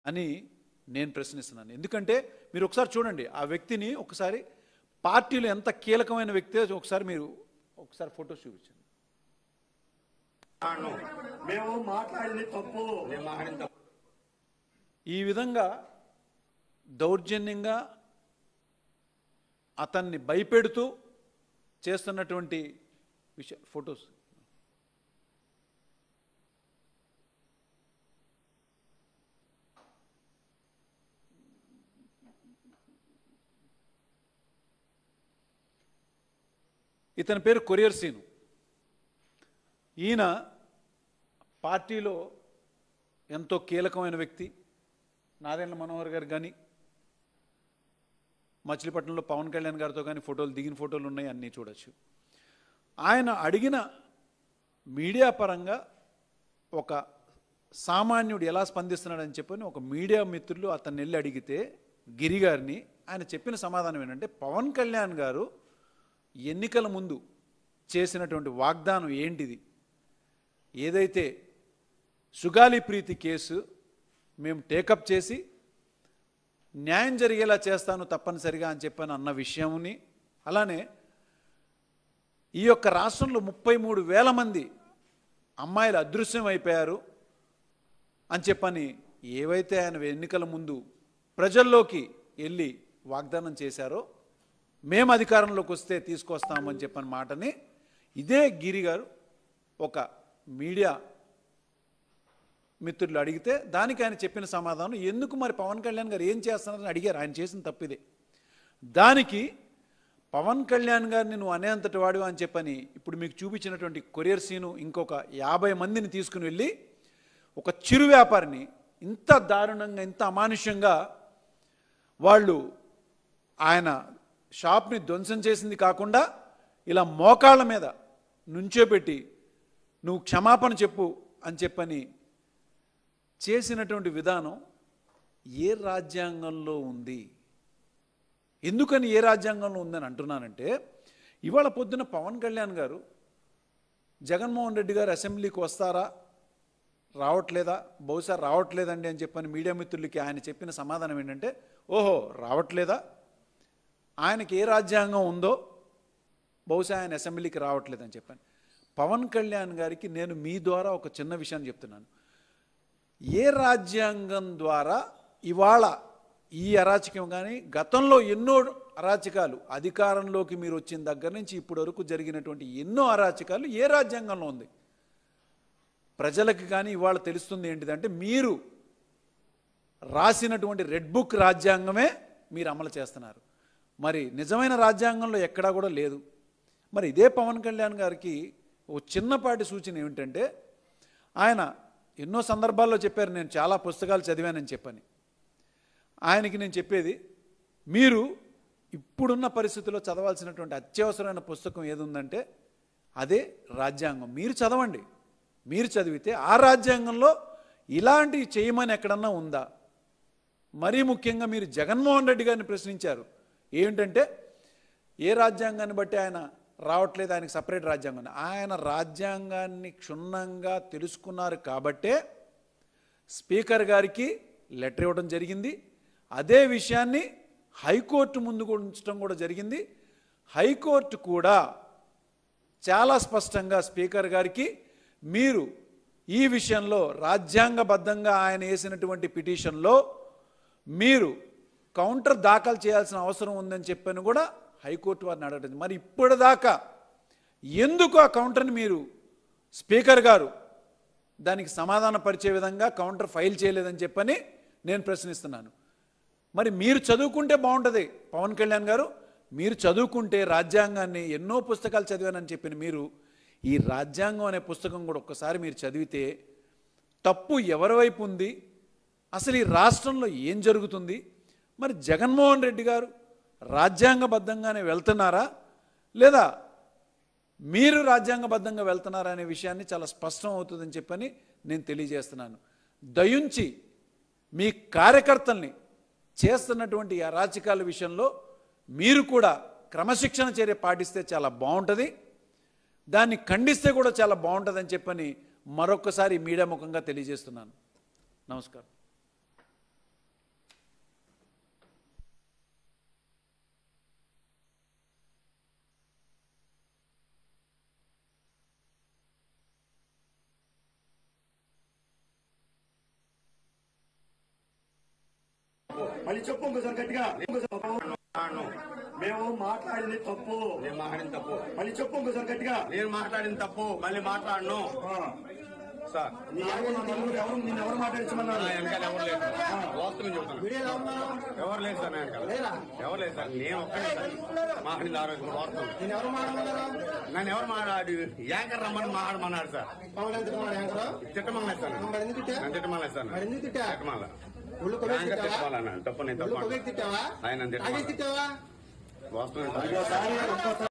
అని నేను ప్రశ్నిస్తున్నాను. ఎందుకంటే మీరు ఒకసారి చూడండి, ఆ వ్యక్తిని ఒకసారి, పార్టీలో ఎంత కీలకమైన వ్యక్తి ఒకసారి మీరు ఒకసారి ఫోటో చూపించండి. ఈ విధంగా దౌర్జన్యంగా అతన్ని భయపెడుతూ చేస్తున్నటువంటి ఫొటోస్. ఇతని పేరు కొరియర్ సీను. ఈయన పార్టీలో ఎంతో కీలకమైన వ్యక్తి. నాదెండ్ల మనోహర్ గారు కానీ, మచిలీపట్నంలో పవన్ కళ్యాణ్ గారితో కానీ ఫోటోలు దిగిన ఫోటోలు ఉన్నాయి, అన్నీ చూడొచ్చు. ఆయన అడిగిన మీడియా పరంగా ఒక సామాన్యుడు ఎలా స్పందిస్తున్నాడని చెప్పని ఒక మీడియా మిత్రులు అతన్ని వెళ్ళి అడిగితే గిరి గారిని, ఆయన చెప్పిన సమాధానం ఏంటంటే, పవన్ కళ్యాణ్ గారు ఎన్నికల ముందు చేసినటువంటి వాగ్దానం ఏంటిది, ఏదైతే సుగాలి ప్రీతి కేసు మేము టేకప్ చేసి న్యాయం జరిగేలా చేస్తాను తప్పనిసరిగా అని చెప్పని అన్న విషయంని, అలానే ఈ యొక్క రాష్ట్రంలో 33,000 మంది అమ్మాయిలు అదృశ్యం అయిపోయారు అని చెప్పని ఏవైతే ఆయన ఎన్నికల ముందు ప్రజల్లోకి వెళ్ళి వాగ్దానం చేశారో, మేము అధికారంలోకి వస్తే తీసుకొస్తామని చెప్పని మాటని ఇదే గిరి గారు ఒక మీడియా మిత్రులు అడిగితే దానికి ఆయన చెప్పిన సమాధానం, ఎందుకు మరి పవన్ కళ్యాణ్ గారు ఏం చేస్తున్నారని అడిగారు. ఆయన చేసిన తప్పిదే. దానికి పవన్ కళ్యాణ్ గారిని నువ్వు అనేంతటి వాడు అని చెప్పని ఇప్పుడు మీకు చూపించినటువంటి కొరియర్ సీను ఇంకొక 50 మందిని తీసుకుని వెళ్ళి ఒక చిరు వ్యాపారిని ఇంత దారుణంగా, ఇంత అమానుష్యంగా వాళ్ళు ఆయన షాప్ని ధ్వంసం చేసింది కాకుండా ఇలా మోకాళ్ళ మీద నుంచోబెట్టి నువ్వు క్షమాపణ చెప్పు అని చెప్పని చేసినటువంటి విధానం ఏ రాజ్యాంగంలో ఉంది? ఎందుకని ఏ రాజ్యాంగంలో ఉందని అంటున్నానంటే, ఇవాళ పొద్దున పవన్ కళ్యాణ్ గారు జగన్మోహన్ రెడ్డి గారు అసెంబ్లీకి వస్తారా, రావట్లేదా, బహుశా రావట్లేదండి అని చెప్పని మీడియా మిత్రులకి ఆయన చెప్పిన సమాధానం ఏంటంటే, ఓహో రావట్లేదా, ఆయనకి ఏ రాజ్యాంగం ఉందో బహుశా ఆయన అసెంబ్లీకి రావట్లేదని చెప్పాను. పవన్ కళ్యాణ్ గారికి నేను మీ ద్వారా ఒక చిన్న విషయాన్ని చెప్తున్నాను. ఏ రాజ్యాంగం ద్వారా ఇవాళ ఈ అరాచకం కానీ, గతంలో ఎన్నో అరాచకాలు అధికారంలోకి మీరు వచ్చిన దగ్గర నుంచి ఇప్పటి వరకు జరిగినటువంటి ఎన్నో అరాచకాలు ఏ రాజ్యాంగంలో ఉంది? ప్రజలకు కానీ ఇవాళ తెలుస్తుంది ఏంటిదంటే, మీరు రాసినటువంటి రెడ్ బుక్ రాజ్యాంగమే మీరు అమలు చేస్తున్నారు. మరి నిజమైన రాజ్యాంగంలో ఎక్కడా కూడా లేదు. మరి ఇదే పవన్ కళ్యాణ్ గారికి ఓ చిన్నపాటి సూచన ఏమిటంటే, ఆయన ఎన్నో సందర్భాల్లో చెప్పారు, నేను చాలా పుస్తకాలు చదివానని చెప్పని. ఆయనకి నేను చెప్పేది, మీరు ఇప్పుడున్న పరిస్థితుల్లో చదవాల్సినటువంటి అత్యవసరమైన పుస్తకం ఏది ఉందంటే అదే రాజ్యాంగం. మీరు చదవండి. మీరు చదివితే ఆ రాజ్యాంగంలో ఇలాంటివి చేయమని ఎక్కడన్నా ఉందా? మరీ ముఖ్యంగా మీరు జగన్మోహన్ రెడ్డి గారిని ప్రశ్నించారు. ఏమిటంటే, ఏ రాజ్యాంగాన్ని బట్టి ఆయన రావట్లేదు, ఆయనకి సపరేట్ రాజ్యాంగం. ఆయన రాజ్యాంగాన్ని క్షుణ్ణంగా తెలుసుకున్నారు కాబట్టే స్పీకర్ గారికి లెటర్ ఇవ్వడం జరిగింది. అదే విషయాన్ని హైకోర్టు ముందు ఉంచడం కూడా జరిగింది. హైకోర్టు కూడా చాలా స్పష్టంగా స్పీకర్ గారికి, మీరు ఈ విషయంలో రాజ్యాంగబద్ధంగా ఆయన వేసినటువంటి పిటిషన్లో మీరు కౌంటర్ దాఖలు చేయాల్సిన అవసరం ఉందని చెప్పని కూడా హైకోర్టు వారిని అడగడం. మరి ఇప్పటిదాకా ఎందుకు ఆ కౌంటర్ని మీరు స్పీకర్ గారు దానికి సమాధాన పరిచే విధంగా కౌంటర్ ఫైల్ చేయలేదని చెప్పని నేను ప్రశ్నిస్తున్నాను. మరి మీరు చదువుకుంటే బాగుంటుంది పవన్ కళ్యాణ్ గారు. మీరు చదువుకుంటే రాజ్యాంగాన్ని, ఎన్నో పుస్తకాలు చదివానని చెప్పిన మీరు ఈ రాజ్యాంగం అనే పుస్తకం కూడా ఒక్కసారి మీరు చదివితే తప్పు ఎవరి వైపు ఉంది, అసలు ఈ రాష్ట్రంలో ఏం జరుగుతుంది, మరి జగన్మోహన్ రెడ్డి గారు రాజ్యాంగబద్ధంగానే వెళ్తున్నారా లేదా మీరు రాజ్యాంగబద్ధంగా వెళ్తున్నారా అనే విషయాన్ని చాలా స్పష్టం అవుతుందని చెప్పని నేను తెలియజేస్తున్నాను. దయించి మీ కార్యకర్తల్ని చేస్తున్నటువంటి అరాచకాల విషయంలో మీరు కూడా క్రమశిక్షణ చర్య పాటిస్తే చాలా బాగుంటుంది, దాన్ని ఖండిస్తే కూడా చాలా బాగుంటుందని చెప్పని మరొకసారి మీడియా ముఖంగా తెలియజేస్తున్నాను. నమస్కారం. మళ్ళీ చెప్పు ఇంకోసారి గట్టిగా. మేము మాట్లాడింది తప్పు. నేను మాట్లాడిన తప్పు. మళ్ళీ చెప్పు ఇంకోసారి గట్టిగా. నేను మాట్లాడిన తప్పు. మళ్ళీ మాట్లాడను సార్. ఎవరు మాట్లాడించమన్నారు? వెనకాల ఎవరు లేదు సార్. వాస్తవం చెబుతాను. ఎవరు లేదు సార్. ఎవరు లేదు సార్. నేను ఒక్కడే మాట్లాడింది. ఆ రోజు వాస్తవం. నన్ను ఎవరు మాట్లాడి యాంకర్ రమ్మని మాట్లాడమన్నాడు సార్. తిట్టమన్నాడు సార్. నన్ను తిట్టమన్నాడు సార్. తిట్టమన్నా యాంకర్ తిట్టమన్నాడు. తప్పు నేను తప్పు. ఆయన తిట్టమన్నా వాస్తవం.